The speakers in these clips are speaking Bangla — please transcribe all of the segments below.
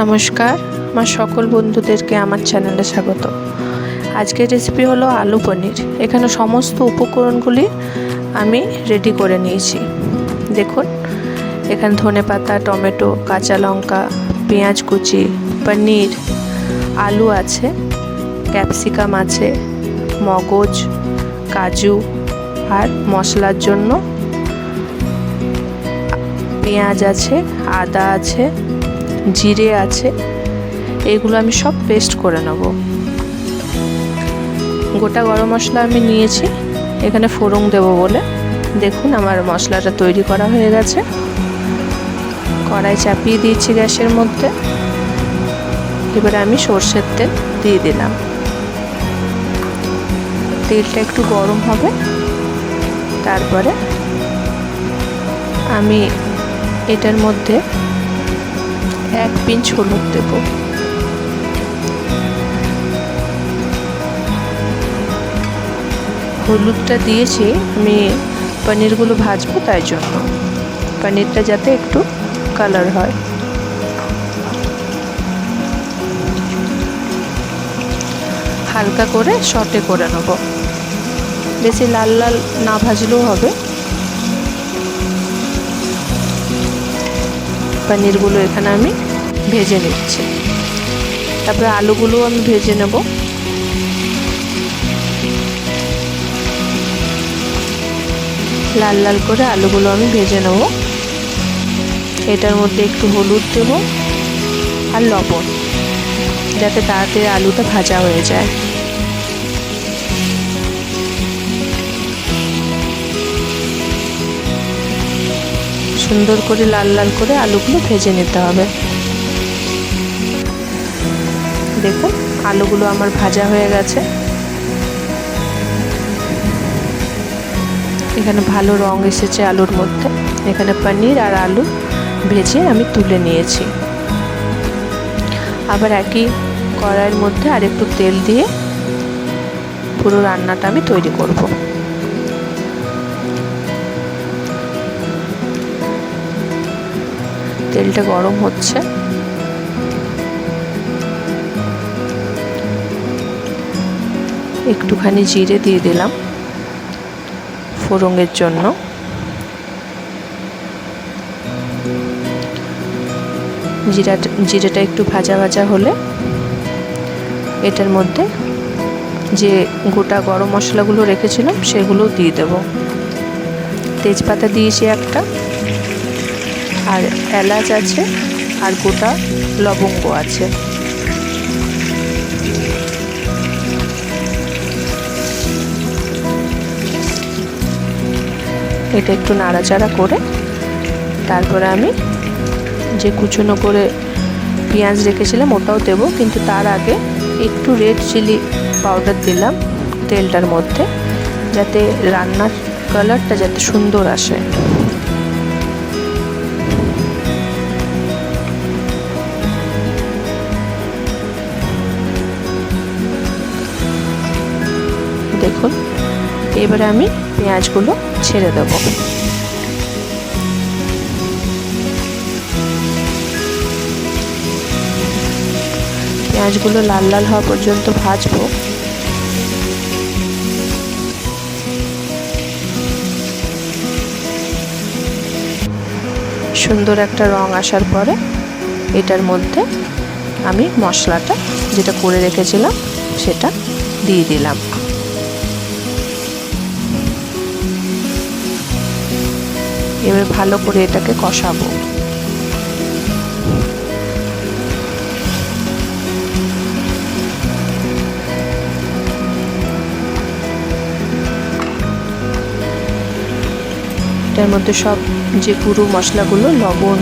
নমস্কার, আমার সকল বন্ধুদেরকে আমার চ্যানেলে স্বাগত। আজকের রেসিপি হলো আলু পনির। এখানে সমস্ত উপকরণগুলি আমি রেডি করে নিয়েছি। দেখুন, এখানে ধনেপাতা, টমেটো, কাঁচা লঙ্কা, পেঁয়াজ কুচি, পনির, আলু আছে, ক্যাপসিকাম আছে, মগজ, কাজু, আর মশলার জন্য পেঁয়াজ আছে, আদা আছে, জিরে আছে। এগুলো আমি সব পেস্ট করে নেব। গোটা গরম মশলা আমি নিয়েছি এখানে ফোড়ন দেব বলে। দেখুন, আমার মশলাটা তৈরি করা হয়ে গেছে। কড়াই চাপিয়ে দিয়েছি গ্যাসের মধ্যে। এবার আমি সর্ষের তেল দিয়ে দিলাম। তেলটা একটু গরম হবে, তারপরে আমি এটার মধ্যে 1 পিঞ্চ হলুদ দেব। হলুদটা দিয়েছি আমি পনিরগুলো ভাজবো, তাই জন্য পনিরটা যাতে একটু কালার হয়। হালকা করে সটে করে নেব, বেশি লাল লাল না ভাজলেও হবে। পনিরগুলো এখানে আমি ভেজে নিচ্ছি, তারপরে আলুগুলো আমি ভেজে নেব। লাল লাল করে আলুগুলো আমি ভেজে নেব। এটার মধ্যে একটু হলুদ দেব আর লবণ, যাতে তাড়াতাড়ি আলুটা ভাজা হয়ে যায়। সুন্দর করে লাল লাল করে আলুগুলো ভেজে নিতে হবে। দেখুন, আলুগুলো আমার ভাজা হয়ে গেছে। এখানে ভালো রং এসেছে আলুর মধ্যে। এখানে পনির আর আলু ভেজে আমি তুলে নিয়েছি। আবার একই কড়াইয়ের মধ্যে আর একটু তেল দিয়ে পুরো রান্নাটা আমি তৈরি করব। তেলটা গরম হচ্ছে। একটুখানি জিরে দিয়ে দিলাম ফোড়নের জন্য। জিরেটা একটু ভাজা ভাজা হলে এটার মধ্যে যে গোটা গরম মশলাগুলো রেখেছিলাম সেগুলো দিয়ে দেব। তেজপাতা দিয়েছি একটা, আর এলাচ আছে, আর গোটা লবঙ্গ আছে। এটা একটু নাড়াচাড়া করে তারপরে আমি যে কুচনো করে পেঁয়াজ রেখেছিলাম ওটাও দেব, কিন্তু তার আগে একটু রেড চিলি পাউডার দিলাম তেলটার মধ্যে, যাতে রান্নার কালারটা যাতে সুন্দর আসে। দেখুন, এবারে আমি পেঁয়াজগুলো ছেড়ে দেব। পেঁয়াজগুলো লাল লাল হওয়া পর্যন্ত ভাজবো। সুন্দর একটা রং আসার পরে এটার মধ্যে আমি মশলাটা যেটা করে রেখেছিলাম সেটা দিয়ে দিলাম। এবার ভালো করে এটাকে কষাবো। এটার মধ্যে সব যে গুঁড়ো মশলাগুলো, লবণ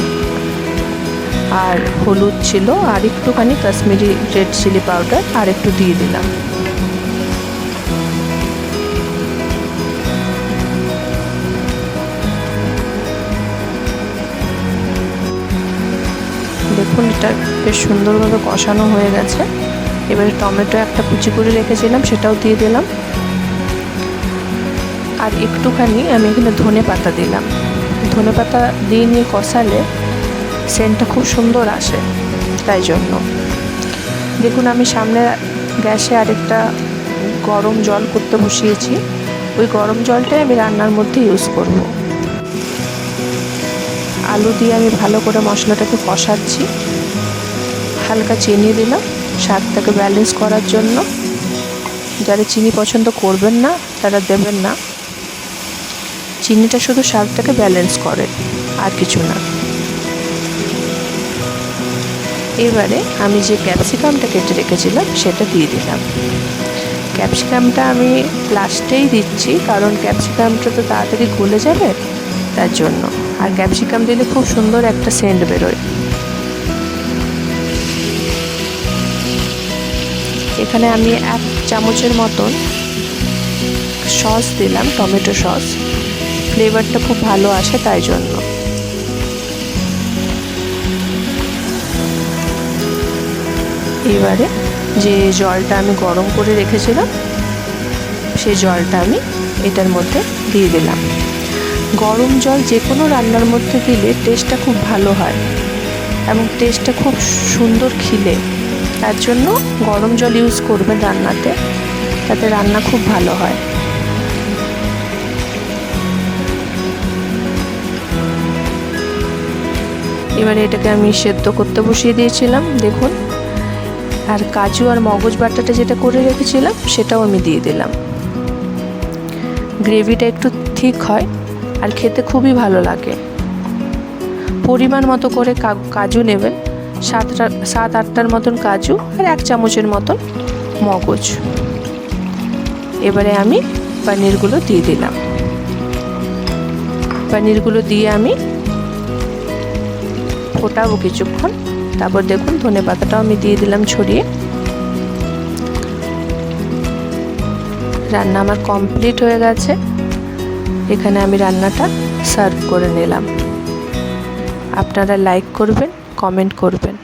আর হলুদ ছিল, আর একটুখানি কাশ্মীরি রেড চিলি পাউডার আর একটু দিয়ে দিলাম। দেখুন, এটা বেশ সুন্দরভাবে কষানো হয়ে গেছে। এবারে টমেটো একটা কুচি করে রেখেছিলাম সেটাও দিয়ে দিলাম, আর একটুখানি আমি এখানে ধনেপাতা দিলাম। ধনেপাতা দিয়ে নিয়ে কষালে সেন্টটা খুব সুন্দর আসে। তাই জন্য। দেখুন আমি সামনে গ্যাসে আরেকটা গরম জল করতে বসিয়েছি, ওই গরম জলটাই আমি রান্নার মধ্যে ইউজ করব। আলু দিয়ে আমি ভালো করে মশলাটাকে কষাচ্ছি, হালকা চিনি দিলাম স্বাদটাকে ব্যালেন্স করার জন্য। যারা চিনি পছন্দ করবেন না তারা দেবেন না, চিনিটা শুধু স্বাদটাকে ব্যালেন্স করে আর কিছু না। এবারে আমি যে ক্যাপসিকামটা কেটে রেখেছিলাম সেটা দিয়ে দিলাম। ক্যাপসিকামটা আমি লাস্টেই দিচ্ছি, কারণ ক্যাপসিকামটা তো তাড়াতাড়ি গলে যাবে তার জন্য, আর ক্যাপসিকাম দিলে খুব সুন্দর একটা সেন্ট বেরোয়। এখানে আমি 1 চামচের মতন সস দিলাম, টমেটো সস, ফ্লেভারটা খুব ভালো আসে তাই জন্য। এবারে যে জলটা আমি গরম করে রেখেছিলাম সেই জলটা আমি এটার মধ্যে দিয়ে দিলাম। গরম জল যে কোনো রান্নার মধ্যে দিলে টেস্টটা খুব ভালো হয় এবং টেস্টটা খুব সুন্দর খিলে, তার জন্য গরম জল ইউজ করবেন রান্নাতে, তাতে রান্না খুব ভালো হয়। এবারে এটাকে আমি সেদ্ধ করতে বসিয়ে দিয়েছিলাম দেখুন, আর কাজু আর মগজ বাটাটা যেটা করে রেখেছিলাম সেটাও আমি দিয়ে দিলাম। গ্রেভিটা একটু ঠিক হয় আর খেতে খুবই ভালো লাগে। পরিমাণ মতো করে কাজু নেবেন, 7-8টার মতন কাজু আর 1 চামচের মতন মগজ। এবারে আমি পনিরগুলো দিয়ে দিলাম। পনিরগুলো দিয়ে আমি ফোটাবো কিছুক্ষণ, তারপর দেখুন ধনেপাতাটাও আমি দিয়ে দিলাম ছড়িয়ে। রান্না আমার কমপ্লিট হয়ে গেছে। এখানে আমি রান্নাটা সার্ভ করে নিলাম। আপনারা লাইক করবেন, কমেন্ট করবেন।